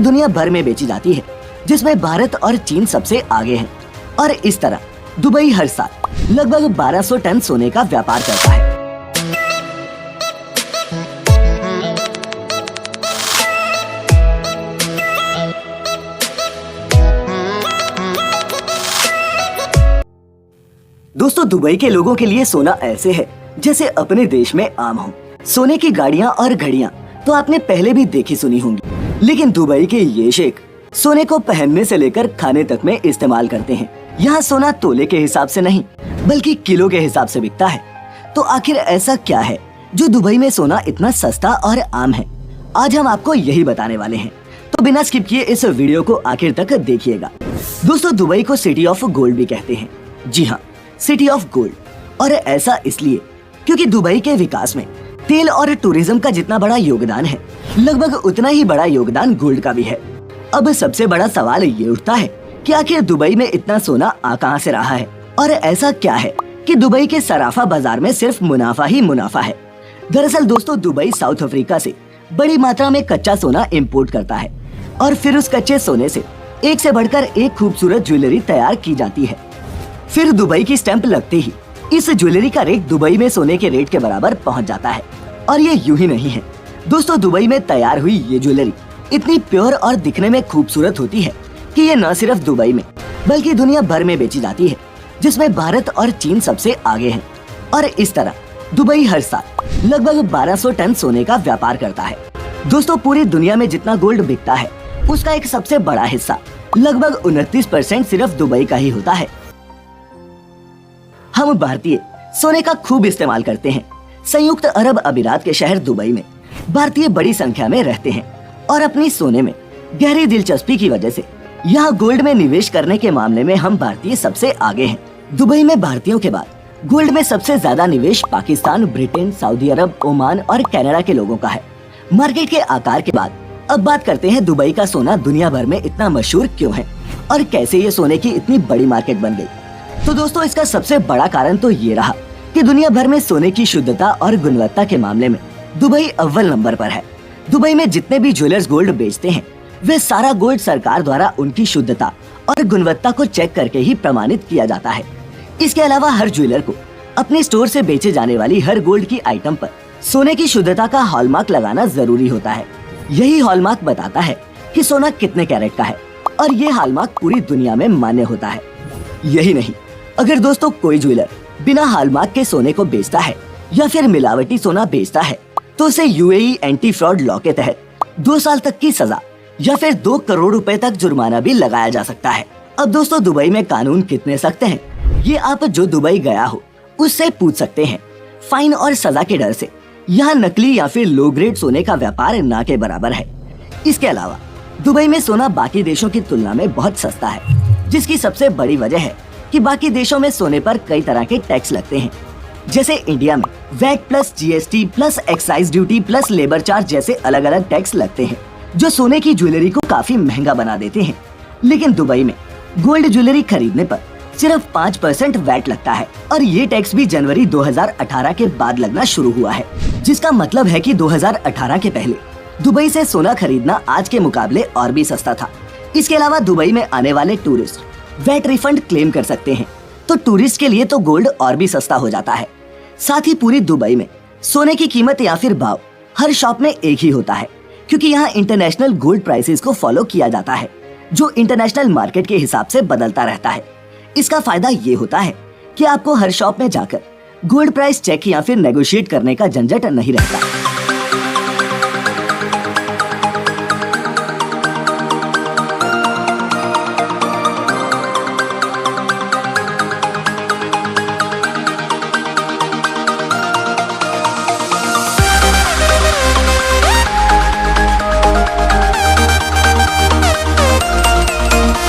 दुनिया भर में बेची जाती है, जिसमें भारत और चीन सबसे आगे हैं। और इस तरह दुबई हर साल लगभग 1200 टन सोने का व्यापार करता है। दोस्तों, दुबई के लोगों के लिए सोना ऐसे है जैसे अपने देश में आम हो। सोने की गाड़ियां और घड़ियां तो आपने पहले भी देखी सुनी होंगी, लेकिन दुबई के ये शेख सोने को पहनने से लेकर खाने तक में इस्तेमाल करते हैं। यहाँ सोना तोले के हिसाब से नहीं बल्कि किलो के हिसाब से बिकता है। तो आखिर ऐसा क्या है जो दुबई में सोना इतना सस्ता और आम है? आज हम आपको यही बताने वाले हैं, तो बिना स्किप किए इस वीडियो को आखिर तक देखिएगा। दोस्तों, दुबई को सिटी ऑफ गोल्ड भी कहते हैं। जी हाँ, सिटी ऑफ गोल्ड। और ऐसा इसलिए क्योंकि दुबई के विकास में तेल और टूरिज्म का जितना बड़ा योगदान है, लगभग उतना ही बड़ा योगदान गोल्ड का भी है। अब सबसे बड़ा सवाल ये उठता है कि आखिर दुबई में इतना सोना आ कहां से रहा है, और ऐसा क्या है कि दुबई के सराफा बाजार में सिर्फ मुनाफा ही मुनाफा है। दरअसल दोस्तों, दुबई साउथ अफ्रीका से बड़ी मात्रा में कच्चा सोना इंपोर्ट करता है और फिर उस कच्चे सोने से एक से बढ़कर एक खूबसूरत ज्वेलरी तैयार की जाती है। फिर दुबई की स्टैंप लगते ही इस ज्वेलरी का रेट दुबई में सोने के रेट के बराबर पहुंच जाता है। और ये यूं ही नहीं है दोस्तों, दुबई में तैयार हुई ये ज्वेलरी इतनी प्योर और दिखने में खूबसूरत होती है कि ये न सिर्फ दुबई में बल्कि दुनिया भर में बेची जाती है, जिसमें भारत और चीन सबसे आगे हैं। और इस तरह दुबई हर साल लगभग 1200 टन सोने का व्यापार करता है। दोस्तों, पूरी दुनिया में जितना गोल्ड बिकता है उसका एक सबसे बड़ा हिस्सा लगभग 29% सिर्फ दुबई का ही होता है। हम भारतीय सोने का खूब इस्तेमाल करते हैं। संयुक्त अरब अमीरात के शहर दुबई में भारतीय बड़ी संख्या में रहते हैं और अपनी सोने में गहरी दिलचस्पी की वजह से यहाँ गोल्ड में निवेश करने के मामले में हम भारतीय सबसे आगे हैं। दुबई में भारतीयों के बाद गोल्ड में सबसे ज्यादा निवेश पाकिस्तान, ब्रिटेन, सऊदी अरब, ओमान और कनाडा के लोगों का है। मार्केट के आकार के बाद अब बात करते हैं दुबई का सोना दुनिया भर में इतना मशहूर क्यों है और कैसे ये सोने की इतनी बड़ी मार्केट बन गई। तो दोस्तों, इसका सबसे बड़ा कारण तो ये रहा कि दुनिया भर में सोने की शुद्धता और गुणवत्ता के मामले में दुबई अव्वल नंबर पर है। दुबई में जितने भी ज्वेलर्स गोल्ड बेचते हैं वे सारा गोल्ड सरकार द्वारा उनकी शुद्धता और गुणवत्ता को चेक करके ही प्रमाणित किया जाता है। इसके अलावा हर ज्वेलर को अपने स्टोर से बेचे जाने वाली हर गोल्ड की आइटम पर सोने की शुद्धता का हॉलमार्क लगाना जरूरी होता है। यही हॉलमार्क बताता है कि सोना कितने कैरेट का है और ये हॉलमार्क पूरी दुनिया में मान्य होता है। यही नहीं, अगर दोस्तों कोई ज्वेलर बिना हॉलमार्क के सोने को बेचता है या फिर मिलावटी सोना बेचता है तो उसे यूएई एंटी फ्रॉड लॉ के तहत 2 साल तक की सजा या फिर 2 करोड़ रुपए तक जुर्माना भी लगाया जा सकता है। अब दोस्तों, दुबई में कानून कितने सख्त हैं ये आप जो दुबई गया हो उससे पूछ सकते हैं। फाइन और सजा के डर से यहाँ नकली या फिर लो ग्रेड सोने का व्यापार ना के बराबर है। इसके अलावा दुबई में सोना बाकी देशों की तुलना में बहुत सस्ता है, जिसकी सबसे बड़ी वजह है कि बाकी देशों में सोने पर कई तरह के टैक्स लगते हैं। जैसे इंडिया में VAT plus GST plus excise duty plus labour charge जैसे अलग अलग टैक्स लगते हैं, जो सोने की ज्वेलरी को काफी महंगा बना देते हैं। लेकिन दुबई में गोल्ड ज्वेलरी खरीदने पर सिर्फ 5% वैट लगता है और ये टैक्स भी जनवरी 2018 के बाद लगना शुरू हुआ है, जिसका मतलब है कि 2018 के पहले दुबई से सोना खरीदना आज के मुकाबले और भी सस्ता था। इसके अलावा दुबई में आने वाले टूरिस्ट वैट रिफंड क्लेम कर सकते हैं, तो टूरिस्ट के लिए तो गोल्ड और भी सस्ता हो जाता है। साथ ही पूरी दुबई में सोने की कीमत या फिर भाव हर शॉप में एक ही होता है, क्योंकि यहाँ इंटरनेशनल गोल्ड प्राइसेस को फॉलो किया जाता है, जो इंटरनेशनल मार्केट के हिसाब से बदलता रहता है। इसका फायदा ये होता है कि आपको हर शॉप में जाकर गोल्ड प्राइस चेक या फिर नेगोशिएट करने का झंझट नहीं रहता।